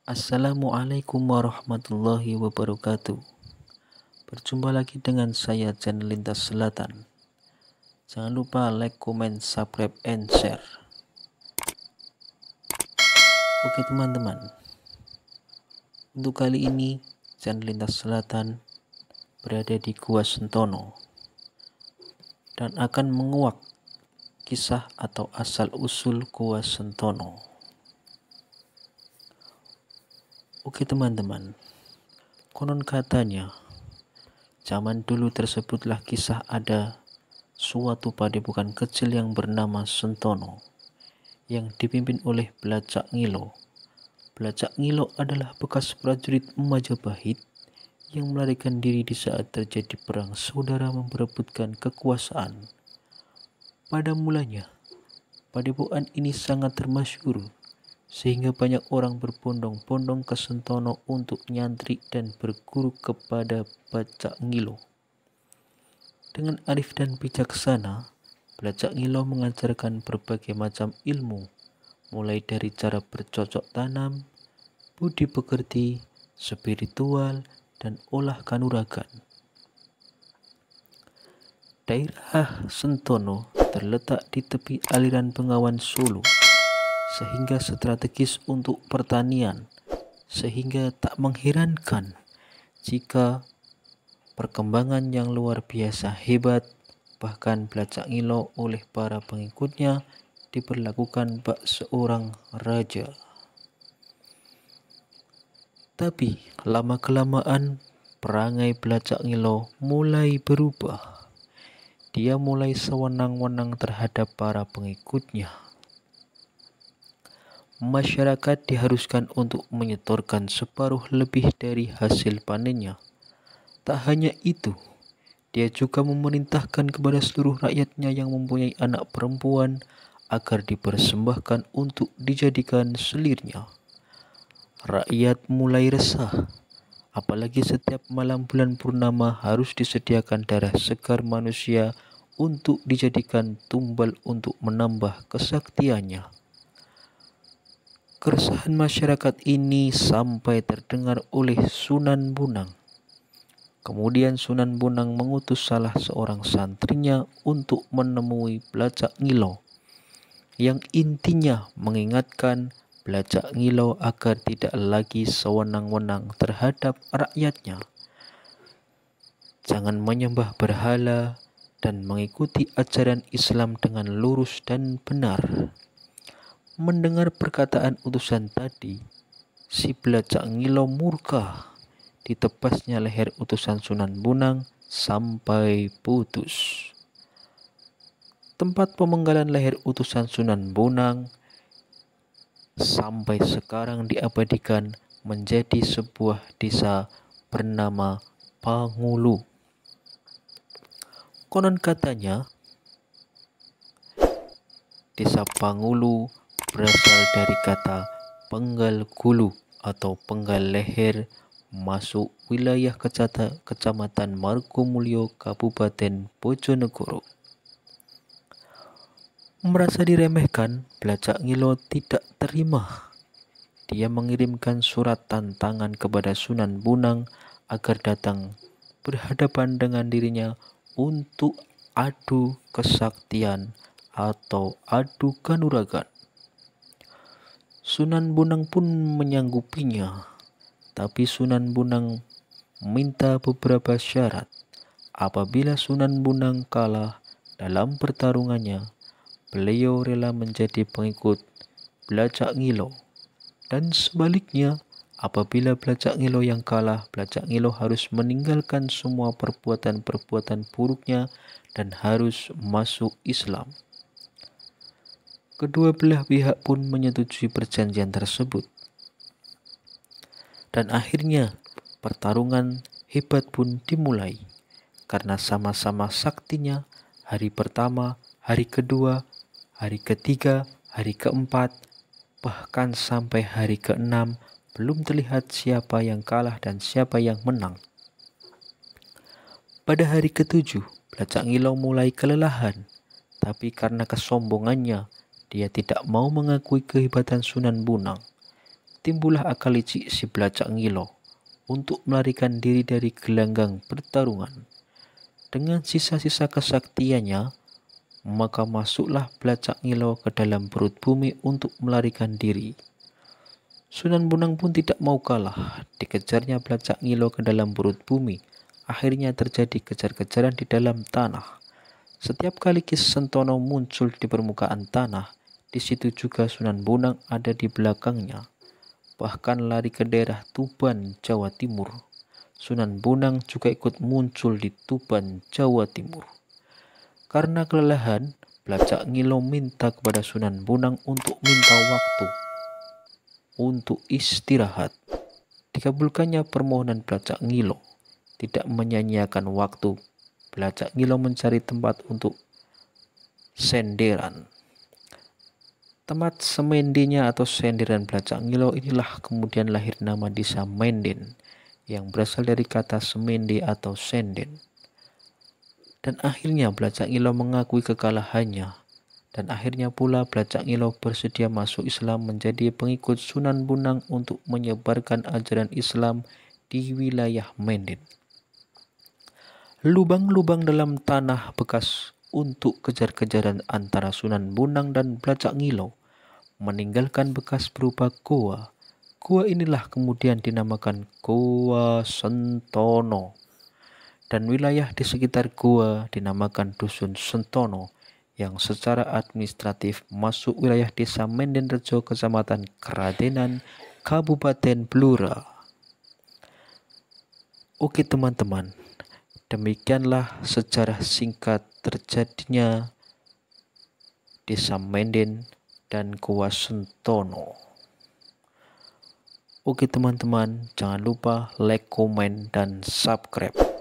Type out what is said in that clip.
Assalamualaikum warahmatullahi wabarakatuh. Berjumpa lagi dengan saya channel Lintas Selatan. Jangan lupa like, comment, subscribe, and share. Oke teman-teman, untuk kali ini channel Lintas Selatan berada di Gua Sentono dan akan menguak kisah atau asal-usul Gua Sentono. Oke teman-teman, konon katanya zaman dulu tersebutlah kisah ada suatu padepokan kecil yang bernama Sentono yang dipimpin oleh Blacak Ngilo. Blacak Ngilo adalah bekas prajurit Majapahit yang melarikan diri di saat terjadi perang saudara memperebutkan kekuasaan. Pada mulanya, padepokan ini sangat termasyhur sehingga banyak orang berbondong-bondong ke Sentono untuk nyantri dan berguru kepada Blacak Ngilo. Dengan arif dan bijaksana, Blacak Ngilo mengajarkan berbagai macam ilmu, mulai dari cara bercocok tanam, budi pekerti, spiritual, dan olah kanuragan. Daerah Sentono terletak di tepi aliran Bengawan Solo, sehingga strategis untuk pertanian, sehingga tak mengherankan jika perkembangan yang luar biasa hebat, bahkan Blacak Ngilo oleh para pengikutnya diperlakukan bak seorang raja. Tapi lama-kelamaan perangai Blacak Ngilo mulai berubah. Dia mulai sewenang-wenang terhadap para pengikutnya. Masyarakat diharuskan untuk menyetorkan separuh lebih dari hasil panennya. Tak hanya itu, dia juga memerintahkan kepada seluruh rakyatnya yang mempunyai anak perempuan agar dipersembahkan untuk dijadikan selirnya. Rakyat mulai resah, apalagi setiap malam bulan purnama harus disediakan darah segar manusia untuk dijadikan tumbal untuk menambah kesaktiannya. Keresahan masyarakat ini sampai terdengar oleh Sunan Bonang. Kemudian Sunan Bonang mengutus salah seorang santrinya untuk menemui Blacak Ngilo, yang intinya mengingatkan Blacak Ngilo agar tidak lagi sewenang-wenang terhadap rakyatnya. Jangan menyembah berhala dan mengikuti ajaran Islam dengan lurus dan benar. Mendengar perkataan utusan tadi, si Blacak Ngilo murka. Ditebasnya leher utusan Sunan Bonang sampai putus. Tempat pemenggalan leher utusan Sunan Bonang sampai sekarang diabadikan menjadi sebuah desa bernama Pangulu. Konon katanya, desa Pangulu berasal dari kata penggal gulu atau penggal leher, masuk wilayah Kecamatan Margomulyo, Kabupaten Bojonegoro. Merasa diremehkan, Blacak Ngilo tidak terima. Dia mengirimkan surat tantangan kepada Sunan Bonang agar datang berhadapan dengan dirinya untuk adu kesaktian atau adu kanuragan. Sunan Bonang pun menyanggupinya, tapi Sunan Bonang minta beberapa syarat. Apabila Sunan Bonang kalah dalam pertarungannya, beliau rela menjadi pengikut Blacak Ngilo. Dan sebaliknya, apabila Blacak Ngilo yang kalah, Blacak Ngilo harus meninggalkan semua perbuatan-perbuatan buruknya dan harus masuk Islam. Kedua belah pihak pun menyetujui perjanjian tersebut. Dan akhirnya pertarungan hebat pun dimulai. Karena sama-sama saktinya, hari pertama, hari kedua, hari ketiga, hari keempat, bahkan sampai hari keenam belum terlihat siapa yang kalah dan siapa yang menang. Pada hari ketujuh, Blacak Ngilo mulai kelelahan, tapi karena kesombongannya, dia tidak mau mengakui kehebatan Sunan Bonang. timbullah akal licik si Belacak Ngilo untuk melarikan diri dari gelanggang pertarungan. Dengan sisa-sisa kesaktiannya, maka masuklah Belacak Ngilo ke dalam perut bumi untuk melarikan diri. Sunan Bonang pun tidak mau kalah. Dikejarnya Belacak Ngilo ke dalam perut bumi. Akhirnya terjadi kejar-kejaran di dalam tanah. Setiap kali Ki Sentono muncul di permukaan tanah, di situ juga Sunan Bonang ada di belakangnya. Bahkan lari ke daerah Tuban, Jawa Timur. Sunan Bonang juga ikut muncul di Tuban, Jawa Timur. Karena kelelahan, Belacak Ngilo minta kepada Sunan Bonang untuk minta waktu untuk istirahat. Dikabulkannya permohonan Belacak Ngilo. Tidak menyanyiakan waktu, Belacak Ngilo mencari tempat untuk senderan. Tempat semendinya atau senderan Belacak Ngilo inilah kemudian lahir nama desa Menden yang berasal dari kata semende atau senden. Dan akhirnya Belacak Ngilo mengakui kekalahannya. Dan akhirnya pula Belacak Ngilo bersedia masuk Islam menjadi pengikut Sunan Bonang untuk menyebarkan ajaran Islam di wilayah Menden. Lubang-lubang dalam tanah bekas untuk kejar-kejaran antara Sunan Bonang dan Belacak Ngilo meninggalkan bekas berupa goa. Goa inilah kemudian dinamakan Goa Sentono. Dan wilayah di sekitar goa dinamakan Dusun Sentono, yang secara administratif masuk wilayah desa Mendenrejo, Kecamatan Keradenan, Kabupaten Blora. Oke teman-teman, demikianlah sejarah singkat terjadinya desa Menden dan Goa Sentono. Oke teman-teman, jangan lupa like, komen, dan subscribe.